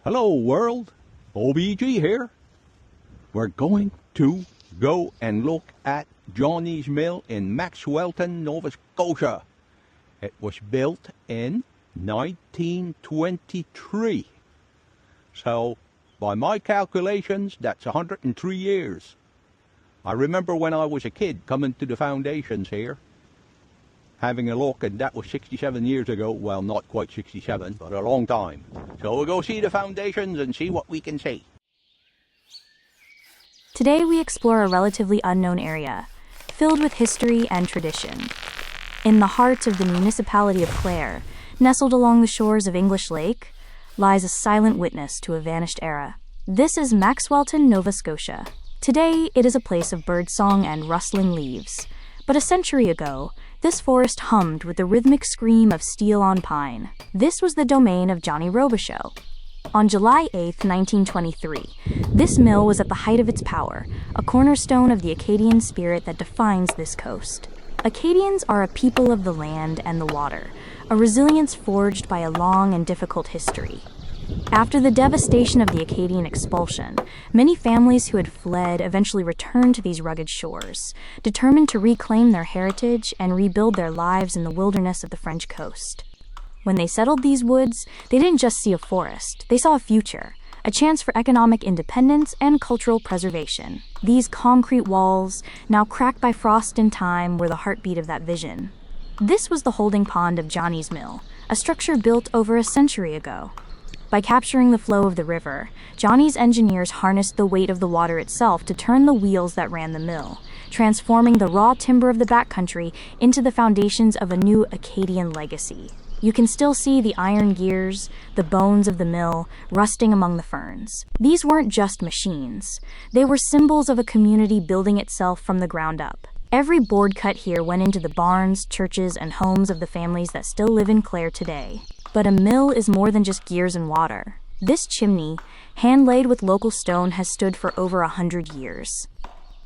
Hello world, OBG here. We're going to go and look at Johnny's Mill in Max Wellton, Nova Scotia. It was built in 1923. So, by my calculations, that's 103 years. I remember when I was a kid coming to the foundations here, having a look, and that was 67 years ago. Well, not quite 67, but a long time. So we'll go see the foundations and see what we can see. Today we explore a relatively unknown area, filled with history and tradition. In the heart of the municipality of Clare, nestled along the shores of English Lake, lies a silent witness to a vanished era. This is Max Wellton, Nova Scotia. Today it is a place of birdsong and rustling leaves. But a century ago, this forest hummed with the rhythmic scream of steel on pine. This was the domain of Johnny Robichaux. On July 8, 1923, this mill was at the height of its power, a cornerstone of the Acadian spirit that defines this coast. Acadians are a people of the land and the water, a resilience forged by a long and difficult history. After the devastation of the Acadian expulsion, many families who had fled eventually returned to these rugged shores, determined to reclaim their heritage and rebuild their lives in the wilderness of the French coast. When they settled these woods, they didn't just see a forest, they saw a future, a chance for economic independence and cultural preservation. These concrete walls, now cracked by frost and time, were the heartbeat of that vision. This was the holding pond of Johnny's Mill, a structure built over a century ago. By capturing the flow of the river, Johnny's engineers harnessed the weight of the water itself to turn the wheels that ran the mill, transforming the raw timber of the backcountry into the foundations of a new Acadian legacy. You can still see the iron gears, the bones of the mill, rusting among the ferns. These weren't just machines. They were symbols of a community building itself from the ground up. Every board cut here went into the barns, churches, and homes of the families that still live in Clare today. But a mill is more than just gears and water. This chimney, hand-laid with local stone, has stood for over 100 years.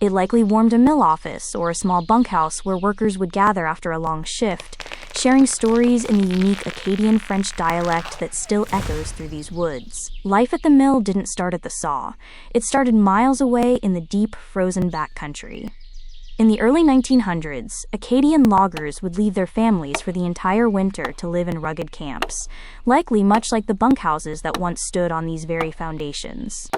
It likely warmed a mill office or a small bunkhouse where workers would gather after a long shift, sharing stories in the unique Acadian French dialect that still echoes through these woods. Life at the mill didn't start at the saw. It started miles away in the deep, frozen backcountry. In the early 1900s, Acadian loggers would leave their families for the entire winter to live in rugged camps, likely much like the bunkhouses that once stood on these very foundations.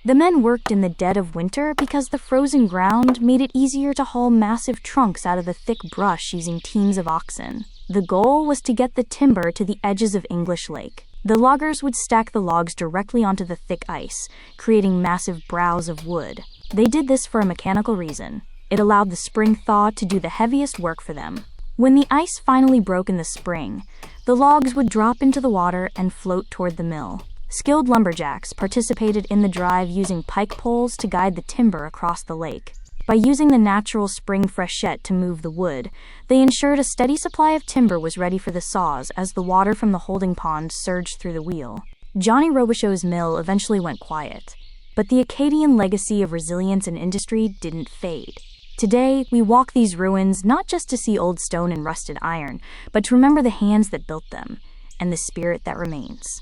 The men worked in the dead of winter because the frozen ground made it easier to haul massive trunks out of the thick brush using teams of oxen. The goal was to get the timber to the edges of English Lake. The loggers would stack the logs directly onto the thick ice, creating massive brows of wood. They did this for a mechanical reason. It allowed the spring thaw to do the heaviest work for them. When the ice finally broke in the spring, the logs would drop into the water and float toward the mill. Skilled lumberjacks participated in the drive using pike poles to guide the timber across the lake. By using the natural spring freshet to move the wood, they ensured a steady supply of timber was ready for the saws as the water from the holding pond surged through the wheel. Johnny Robichaux's mill eventually went quiet, but the Acadian legacy of resilience and industry didn't fade. Today, we walk these ruins not just to see old stone and rusted iron, but to remember the hands that built them and the spirit that remains.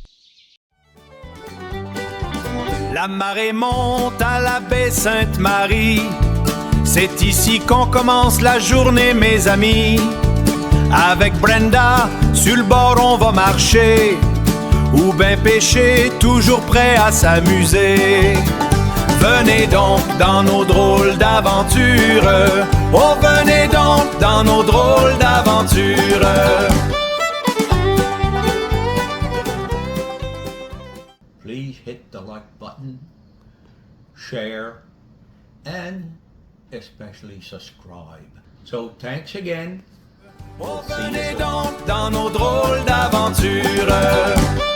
La marée monte à la baie Sainte-Marie. C'est ici qu'on commence la journée, mes amis. Avec Brenda, sur le bord on va marcher, ou ben pêcher, toujours prêt à s'amuser. Venez donc dans nos drôles d'aventures. Oh, venez donc dans nos drôles d'aventures. Please hit the like button, share, and especially subscribe. So thanks again. Oh, venez donc dans nos drôles d'aventures.